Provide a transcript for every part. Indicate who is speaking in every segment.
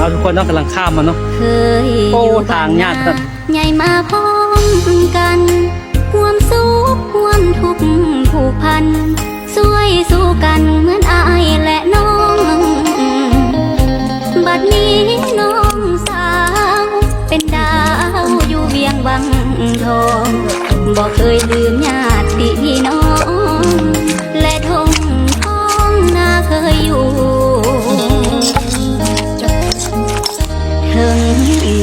Speaker 1: เอาทุกคนเนาะกำลังข้ามมาเนาะโอ้ทางยากกัน
Speaker 2: ใหญ่มาพร้อมกันความสุขความทุกข์ผูกพันช่วยสู้กันเหมือนอายและน้องบัดนี้น้องสาวเป็นดาวอยู่เวียงวังทองบอกเคยลืมญาติพี่น้องและทงท้องนาเคยอยู่ถึง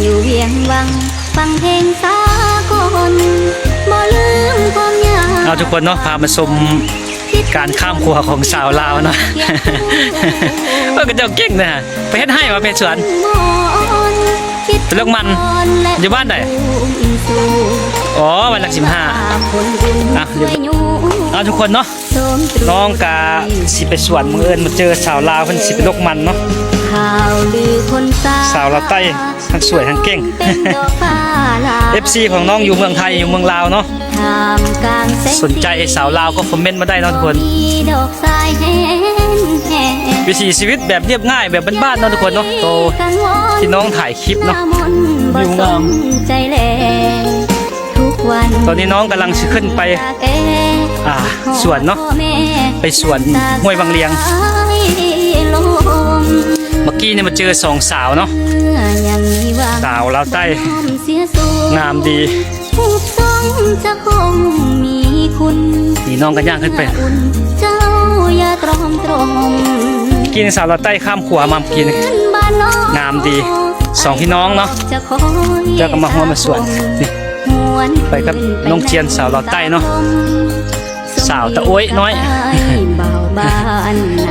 Speaker 2: อยู่เวียงวังฟังเพลงสากลบ่ลืมความยาก
Speaker 1: เอาทุกคนเนาะพามาชมการข้ามครัวของสาวลาวเนาะก็เจ้าเก่งนะไปเฮ็ดให้มาเป็นสวนเป็นลูกมันอยู่บ้านไหนอ๋อวันหลัก15เอาทุกคนเนาะน้องกาสิไปสวนมือเอิญมาเจอสาวลาวเพิ่นสิเป็นลูกมันเนาะสาวลาวใต้ทั้งสวยทั้งเก่ง FC ของน้องอยู่เมืองไทยอยู่เมืองลาวเนาะสนใจสาวลาวก็คอมเมนต์มาได้นะทุกคนวิถีชีวิตแบบเรียบง่ายแบบบ้านๆเนาะทุกคนเนาะโตที่น้องถ่ายคลิปเนาะวิวงามตอนนี้น้องกำลังขึ้นไปสวนเนาะไปสวนห้วยบางเลียงเมื่อกี้เนี่ยมาเจอ2สาวเนาะสาวลาวใต้งามดีนี่น้องกันย่างขึ้นไปกินสาวลาวใต้ข้ามขัวมากินงามดี2พี่น้องเนาะเจ้าก็มาหัวมาสวนนี่ไปกับน้องเจียนสาวลาวใต้เนาะสาวตะโอ้ยน้อย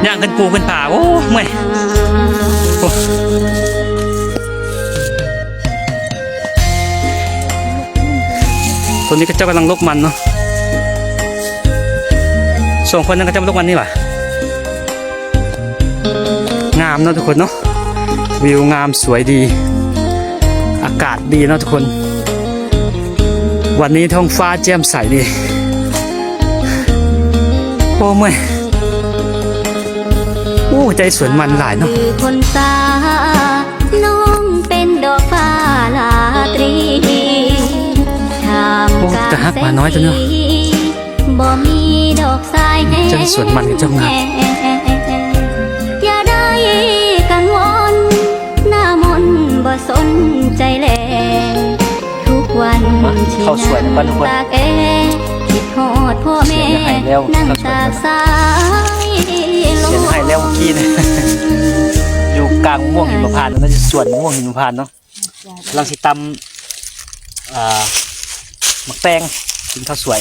Speaker 1: ย่างขึ้นปูขึ้นป่าโอ้เมื่อยตัวนี้ก็เจ้ากำลังลกมันเนาะส่วนคนนั้นก็จะมาลกมันนี่หว่างามเนาะทุกคนเนาะวิวงามสวยดีอากาศดีเนาะทุกคนวันนี้ท้องฟ้าแจ่มใสดีโอ้เมื่อยโอ้ใจสวนมันหลายเนาะ
Speaker 2: คนตาน้องเป็นดอกฟ้าลาตรี
Speaker 1: โอ้แต่ฮักมาน้อยจังเนาะ
Speaker 2: บ่มีดอกสายแห้ง
Speaker 1: ใจสวนมันกับเจ้างาม
Speaker 2: อย่าได้กังวลหน้ามนบ่สนใจแลทุกวันที่นั่งตากแอคิดฮอดพ่อแม่นั่งตากสายลม
Speaker 1: เสียงไห้แล้วเมื่อกี้นะอยู่กลางม่วงหิมพานต์นั่นจะสวนม่วงหิมพานต์เนาะลังสิตำหมักแตงกินข้าวสวย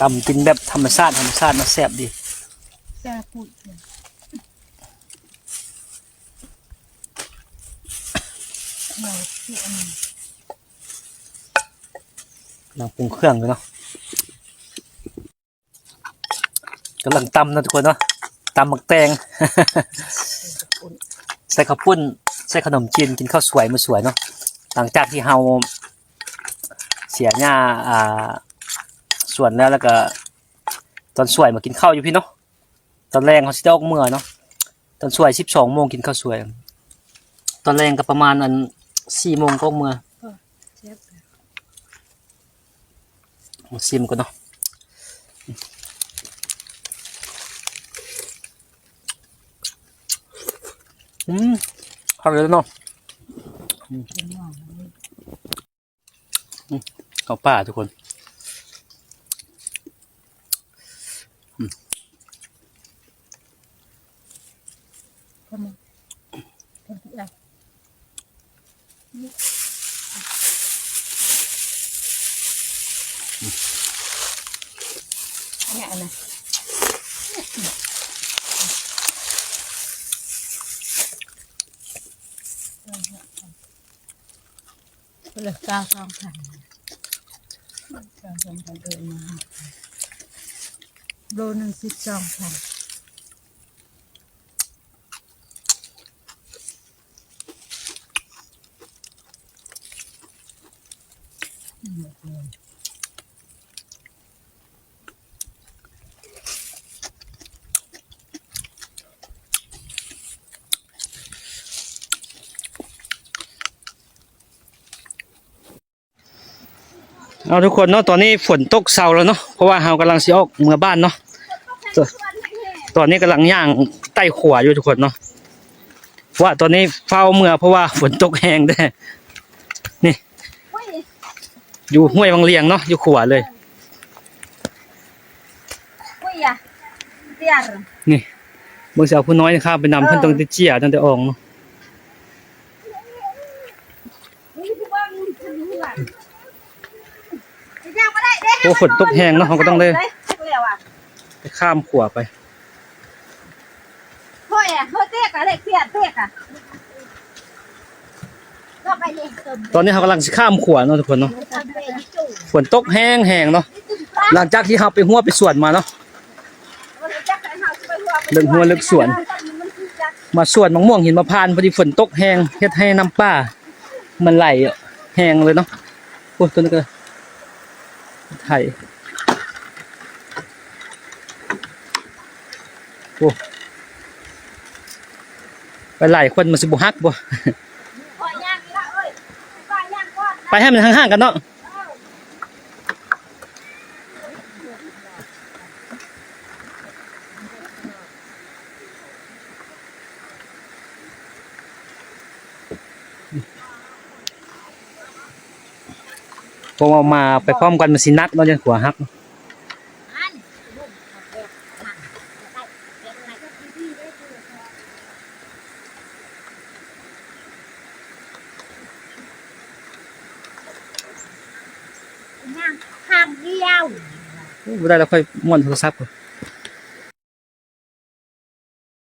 Speaker 1: ตำกินแบบธรรมชาติมาแซ่บดีนางปรุงเครื่องเลยเนาะกำลังตำนะทุกคนเนาะตำหมักแตง ใส่ข้าวปุ้นใส่ขนมจีนกินข้าวสวยมาสวยเนาะหลังจากที่เฮาเสียหญ้าส่วนแล้วก็ตอนสวยมากินข้าวอยู่พี่เนาะตอนแรงเขาสิได้ออกเมื่อเนาะตอนสวย12 โมงกินข้าวสวยตอนแรงก็ประมาณ4 โมงก็ออกเมื่อมาซิมกันเนาะเข้าเลยเนาะเข้าป่าทุกคน
Speaker 2: เนี่ยนะเลย9,000เดินมาโลนึง12,000
Speaker 1: เอาทุกคนเนาะตอนนี้ฝนตกเซาแล้วเนาะเพราะว่าเรากำลังสิออกเมื่อบ้านเนาะตอนนี้กำลังย่างใต้ขวาอยู่ทุกคนเนาะว่าตอนนี้เฝ้าเมื่อเพราะว่าฝนตกแห้งได้นี่อยู่ห้วยบางเลียงเนาะอยู่ขวาเลยนี่เมื่อเช้าผู้น้อยนะครับไปนำเพิ่นต้องได้เจียตั้งแต่ออกเนาะโอ้ฝนตกแห้งเนาะเขาก็ต้องได้ไปข้ามขวาไปตอนนี้เขากำลังข้ามขวาเนาะทุกคนเนาะฝนตกแห้งเนาะหลังจากที่เขาไปหัวไปสวนมาเนาะเลิกหัวเลิกสวนมาสวนมะม่วงหินมะพร้าวพอดีฝนตกแห้งเฮ็ดให้น้ำป่ามันไหลแห้งเลยเนาะโอ้ตัวนี้ก็ไทยโอ้ไปหลายคนมันสิบุฮักบ่ไปให้มันห่างๆกันเนาะพอมาไปพร้อมกันมันสินักเนาะจังหัวฮักบ่ได้แล้วค่อยม่วนโทรศัพท์